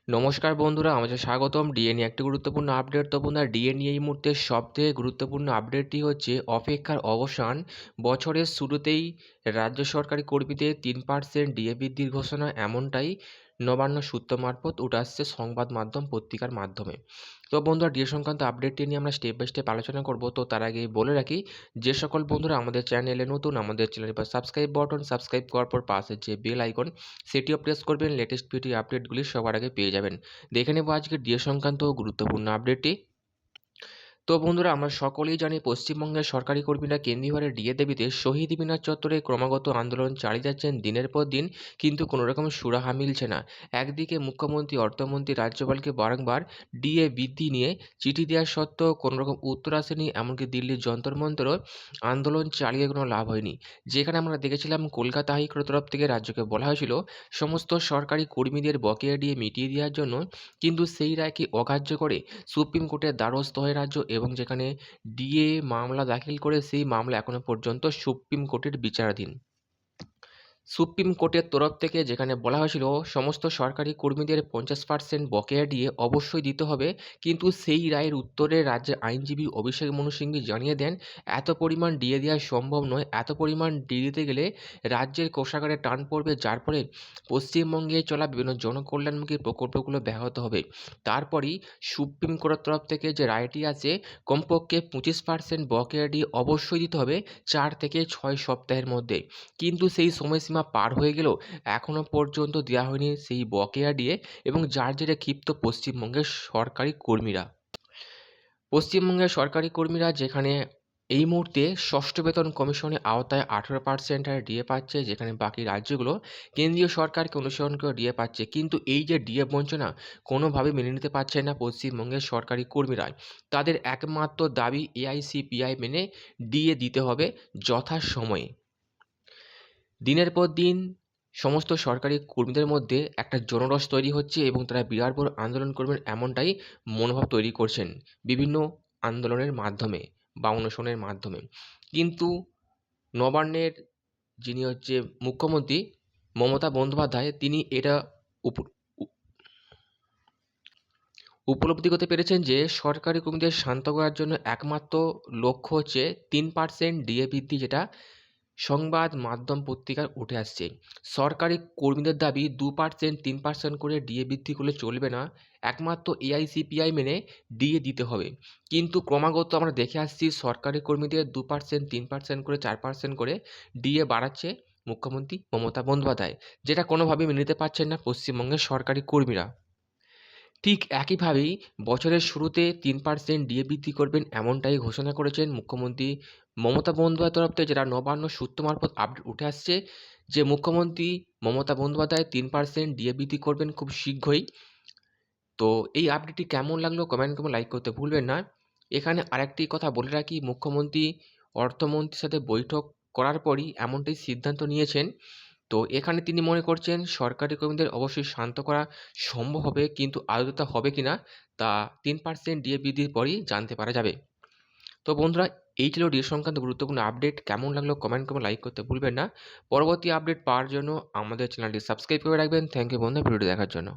নমস্কার বন্ধুরা, আমাদের স্বাগতম। ডিএ নিয়ে একটি গুরুত্বপূর্ণ আপডেট। তো বন্ধুরা, ডিএ নিয়ে এই মুহূর্তে সবথেকে গুরুত্বপূর্ণ আপডেটটি হচ্ছে অপেক্ষার অবসান। বছরের শুরুতেই রাজ্য সরকারি কর্মীদের 3% ডিএ বৃদ্ধির ঘোষণা, এমনটাই নবান্ন সূত্র মারফত উঠে আসছে সংবাদ মাধ্যম পত্রিকার মাধ্যমে। তো বন্ধুরা, ডিএ সংক্রান্ত আপডেটটি নিয়ে আমরা স্টেপ বাই স্টেপ আলোচনা করব। তো তার আগে বলে রাখি, যে সকল বন্ধুরা আমাদের চ্যানেলে নতুন, আমাদের চ্যানেলের পর সাবস্ক্রাইব বাটন, সাবস্ক্রাইব করার পর পাশে যে বেল আইকন সেটিও প্রেস করবেন, লেটেস্ট ভিডিও আপডেটগুলি সবার আগে পেয়ে যাবেন। দেখে নেব আজকের ডিএ সংক্রান্ত গুরুত্বপূর্ণ আপডেটটি। তো বন্ধুরা, আমরা সকলেই জানি পশ্চিমবঙ্গের সরকারি কর্মীরা কেন্দ্রীয়ভাবে ডিএ দাবিতে শহীদ মিনার চত্বরে ক্রমাগত আন্দোলন চালিয়ে যাচ্ছেন দিনের পর দিন, কিন্তু কোনো রকম সুরাহা মিলছে না। একদিকে মুখ্যমন্ত্রী, অর্থমন্ত্রী রাজ্যপালকে বারংবার ডিএ বৃদ্ধি নিয়ে চিঠি দেওয়ার সত্ত্বেও কোনো রকম উত্তর আসেনি, এমনকি দিল্লির যন্তর মন্তরও আন্দোলন চালিয়ে কোনো লাভ হয়নি। যেখানে আমরা দেখেছিলাম কলকাতা হাইকোর্টের তরফ থেকে রাজ্যকে বলা হয়েছিল সমস্ত সরকারি কর্মীদের বকেয়া ডিএ মিটিয়ে দেওয়ার জন্য, কিন্তু সেই রায়কে অগ্রাহ্য করে সুপ্রিম কোর্টের দ্বারস্থ হয় রাজ্য, এবং যেখানে ডিএ মামলা দাখিল করে সেই মামলা এখনো পর্যন্ত সুপ্রিম কোর্টের বিচারাধীন। সুপ্রিম কোর্টের তরফ থেকে যেখানে বলা হয়েছিল সমস্ত সরকারি কর্মীদের 50% বকেয়া ডিএ অবশ্যই দিতে হবে, কিন্তু সেই রায়ের উত্তরে রাজ্যের আইনজীবী অভিষেক মনু সিংভি জানিয়ে দেন এত পরিমাণ ডিএ দেওয়া সম্ভব নয়। এত পরিমাণ ডিএ দিতে গেলে রাজ্যের কোষাগারে টান পড়বে, যার ফলে পশ্চিমবঙ্গে চলা বিভিন্ন জনকল্যাণমুখী প্রকল্পগুলো ব্যাহত হবে। তারপরই সুপ্রিম কোর্টের তরফ থেকে যে রায়টি আছে, কমপক্ষে 25% বকেয়া ডিএ অবশ্যই দিতে হবে 4 থেকে 6 সপ্তাহের মধ্যে। কিন্তু সেই সময়সীমা পার হয়ে গেলেও এখনও পর্যন্ত দেওয়া হয়নি সেই বকেয়া ডিএ, এবং যার জেরে ক্ষিপ্ত পশ্চিমবঙ্গের সরকারি কর্মীরা। পশ্চিমবঙ্গের সরকারি কর্মীরা যেখানে এই মুহূর্তে ষষ্ঠ বেতন কমিশনের আওতায় 18% হারে ডিএ পাচ্ছে, যেখানে বাকি রাজ্যগুলো কেন্দ্রীয় সরকারকে অনুসরণ করে ডিএ পাচ্ছে, কিন্তু এই যে ডিএ বঞ্চনা কোনোভাবে মেনে নিতে পারছে না পশ্চিমবঙ্গের সরকারি কর্মীরা। তাদের একমাত্র দাবি এআইসিপিআই মেনে ডিএ দিতে হবে যথাসময়ে। দিনের পর দিন সমস্ত সরকারি কর্মীদের মধ্যে একটা জনরস তৈরি হচ্ছে, এবং তারা বিরাট বড় আন্দোলন করবেন এমনটাই মনোভাব তৈরি করছেন বিভিন্ন আন্দোলনের মাধ্যমে বা অনশনের মাধ্যমে। কিন্তু নবান্নের যিনি হচ্ছে মুখ্যমন্ত্রী মমতা বন্দ্যোপাধ্যায়, তিনি এটা উপ- উ- উপলব্ধি করতে পেরেছেন যে সরকারি কর্মীদের শান্ত করার জন্য একমাত্র লক্ষ্য হচ্ছে 3% ডিএ বৃদ্ধি, যেটা সংবাদ মাধ্যম পত্রিকায় উঠে আসছে। সরকারি কর্মীদের দাবি 2% 3% করে ডিএ বৃদ্ধি করলে চলবে না, একমাত্র এআইসিপিআই মেনে ডিএ দিতে হবে। কিন্তু ক্রমাগত আমরা দেখে আসছি সরকারি কর্মীদের 2% 3% করে 4% করে ডিএ বাড়াচ্ছে মুখ্যমন্ত্রী মমতা বন্দ্যোপাধ্যায়, যেটা কোনোভাবেই মেনে নিতে পারছেন না পশ্চিমবঙ্গের সরকারি কর্মীরা। ঠিক একইভাবেই বছরের শুরুতে 3% ডিএ বৃদ্ধি করবেন এমনটাই ঘোষণা করেছেন মুখ্যমন্ত্রী মমতা বন্দ্যোপাধ্যায়ের তরফ থেকে, যেটা নবান্ন সূত্র মারফত আপডেট উঠে আসছে যে মুখ্যমন্ত্রী মমতা বন্দ্যোপাধ্যায় 3% ডিএ বৃদ্ধি করবেন খুব শীঘ্রই। তো এই আপডেটটি কেমন লাগলো কমেন্ট করে লাইক করতে ভুলবেন না। এখানে আরেকটি কথা বলে রাখি, মুখ্যমন্ত্রী অর্থমন্ত্রীর সাথে বৈঠক করার পরই এমনটাই সিদ্ধান্ত নিয়েছেন। তো এখানে তিনি মনে করছেন সরকারি কর্মীদের অবশ্যই শান্ত করা সম্ভব হবে, কিন্তু আদৌ তা হবে কিনা তা 3% ডিএ বৃদ্ধির পরই জানতে পারা যাবে। তো বন্ধুরা, এই ছিল ডিএ সংক্রান্ত গুরুত্বপূর্ণ আপডেট। কেমন লাগলো কমেন্ট করে লাইক করতে ভুলবেন না। পরবর্তী আপডেট পাওয়ার জন্য আমাদের চ্যানেলটি সাবস্ক্রাইব করে রাখবেন। থ্যাংক ইউ বন্ধুরা ভিডিওটি দেখার জন্য।